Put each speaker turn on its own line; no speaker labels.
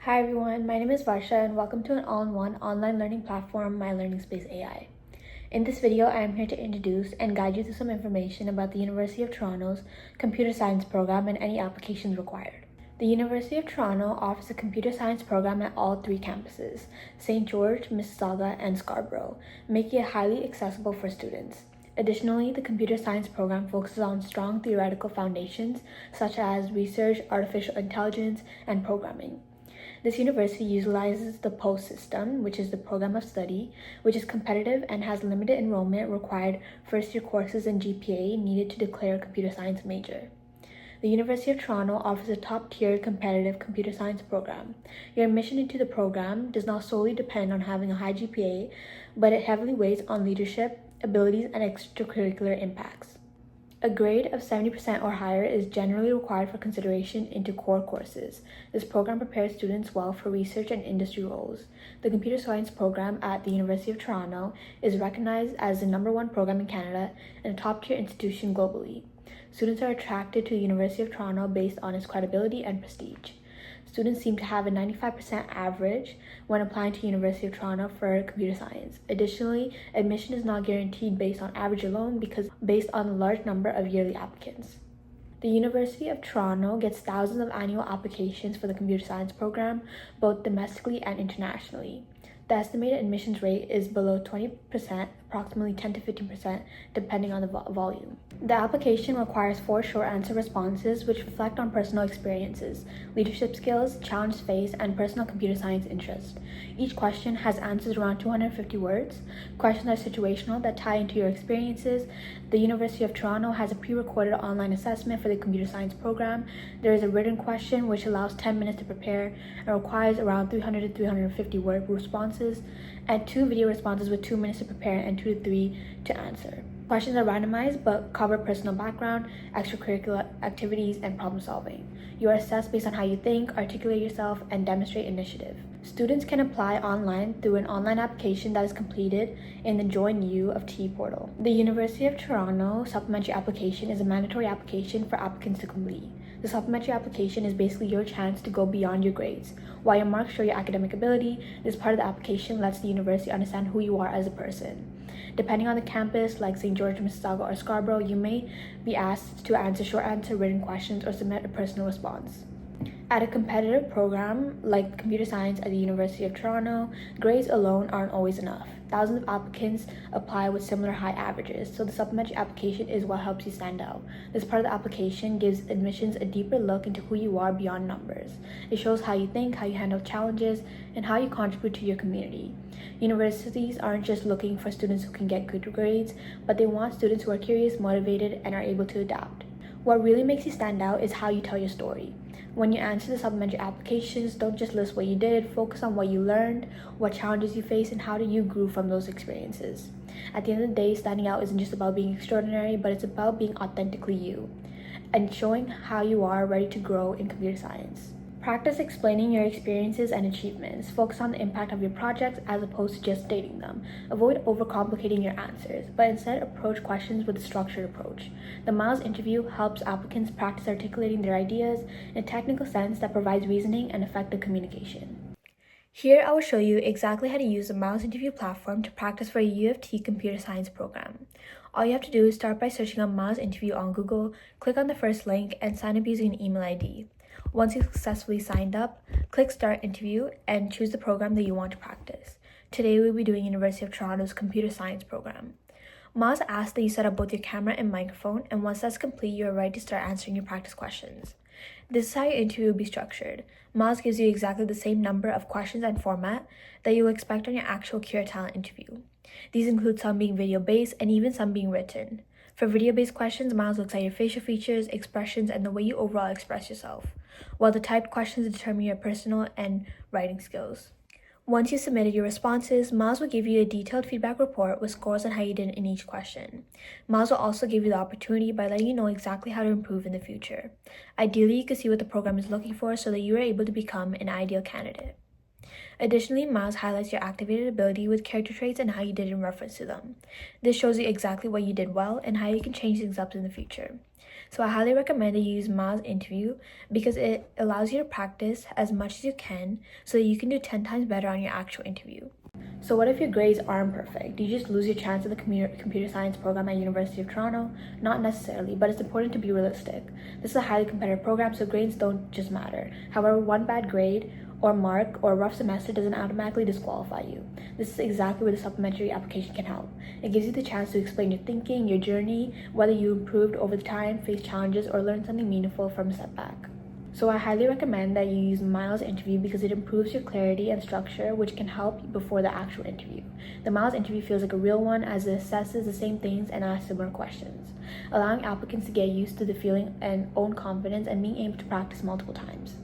Hi everyone, my name is Varsha and welcome to an all-in-one online learning platform, My Learning Space AI. In this video, I am here to introduce and guide you through some information about the University of Toronto's computer science program and any applications required. The University of Toronto offers a computer science program at all three campuses, St. George, Mississauga, and Scarborough, making it highly accessible for students. Additionally, the computer science program focuses on strong theoretical foundations such as research, artificial intelligence, and programming. This university utilizes the POST system, which is the program of study, which is competitive and has limited enrollment required first-year courses and GPA needed to declare a computer science major. The University of Toronto offers a top-tier competitive computer science program. Your admission into the program does not solely depend on having a high GPA, but it heavily weighs on leadership, abilities, and extracurricular impacts. A grade of 70% or higher is generally required for consideration into core courses. This program prepares students well for research and industry roles. The computer science program at the University of Toronto is recognized as the #1 program in Canada and a top-tier institution globally. Students are attracted to the University of Toronto based on its credibility and prestige. Students seem to have a 95% average when applying to University of Toronto for computer science. Additionally, admission is not guaranteed based on average alone because based on a large number of yearly applicants. The University of Toronto gets thousands of annual applications for the computer science program, both domestically and internationally. The estimated admissions rate is below 20%, approximately 10 to 15%, depending on the volume. The application requires 4 short answer responses which reflect on personal experiences, leadership skills, challenges faced, and personal computer science interest. Each question has answers around 250 words. Questions are situational that tie into your experiences. The University of Toronto has a pre-recorded online assessment for the computer science program. There is a written question which allows 10 minutes to prepare and requires around 300 to 350 word responses, and 2 video responses with 2 minutes to prepare and 2 to 3 to answer. Questions are randomized but cover personal background, extracurricular activities, and problem solving. You are assessed based on how you think, articulate yourself, and demonstrate initiative. Students can apply online through an online application that is completed in the Join U of T portal. The University of Toronto Supplementary application is a mandatory application for applicants to complete. The supplementary application is basically your chance to go beyond your grades. While your marks show your academic ability, this part of the application lets the university understand who you are as a person. Depending on the campus, like St. George, Mississauga, or Scarborough, you may be asked to answer short answer written questions or submit a personal response. At a competitive program like computer science at the University of Toronto, grades alone aren't always enough. Thousands of applicants apply with similar high averages, so the supplementary application is what helps you stand out. This part of the application gives admissions a deeper look into who you are beyond numbers. It shows how you think, how you handle challenges, and how you contribute to your community. Universities aren't just looking for students who can get good grades, but they want students who are curious, motivated, and are able to adapt. What really makes you stand out is how you tell your story. When you answer the supplementary applications, don't just list what you did, focus on what you learned, what challenges you faced, and how you grew from those experiences. At the end of the day, standing out isn't just about being extraordinary, but it's about being authentically you and showing how you are ready to grow in computer science. Practice explaining your experiences and achievements. Focus on the impact of your projects as opposed to just stating them. Avoid overcomplicating your answers, but instead approach questions with a structured approach. The Myls interview helps applicants practice articulating their ideas in a technical sense that provides reasoning and effective communication. Here I will show you exactly how to use the Myls interview platform to practice for a U of T computer science program. All you have to do is start by searching on Myls interview on Google, click on the first link, and sign up using an email ID. Once you've successfully signed up, click Start Interview and choose the program that you want to practice. Today we'll be doing University of Toronto's Computer Science program. Myls asks that you set up both your camera and microphone, and once that's complete, you are ready to start answering your practice questions. This is how your interview will be structured. Myls gives you exactly the same number of questions and format that you will expect on your actual Cure Talent interview. These include some being video-based and even some being written. For video-based questions, Myls looks at your facial features, expressions, and the way you overall express yourself, while the typed questions determine your personal and writing skills. Once you submitted your responses, Myls will give you a detailed feedback report with scores on how you did in each question. Myls will also give you the opportunity by letting you know exactly how to improve in the future. Ideally, you can see what the program is looking for so that you are able to become an ideal candidate. Additionally, Myls highlights your activated ability with character traits and how you did in reference to them. This shows you exactly what you did well and how you can change things up in the future. So I highly recommend that you use Myls interview because it allows you to practice as much as you can so that you can do 10 times better on your actual interview. So what if your grades aren't perfect? Do you just lose your chance at the computer science program at University of Toronto? Not necessarily, but it's important to be realistic. This is a highly competitive program, so grades don't just matter. However, one bad grade or mark or a rough semester doesn't automatically disqualify you. This is exactly where the supplementary application can help. It gives you the chance to explain your thinking, your journey, whether you improved over the time, faced challenges, or learned something meaningful from a setback. So I highly recommend that you use Myls interview because it improves your clarity and structure, which can help you before the actual interview. The Myls interview feels like a real one as it assesses the same things and asks similar questions, allowing applicants to get used to the feeling and own confidence and being able to practice multiple times.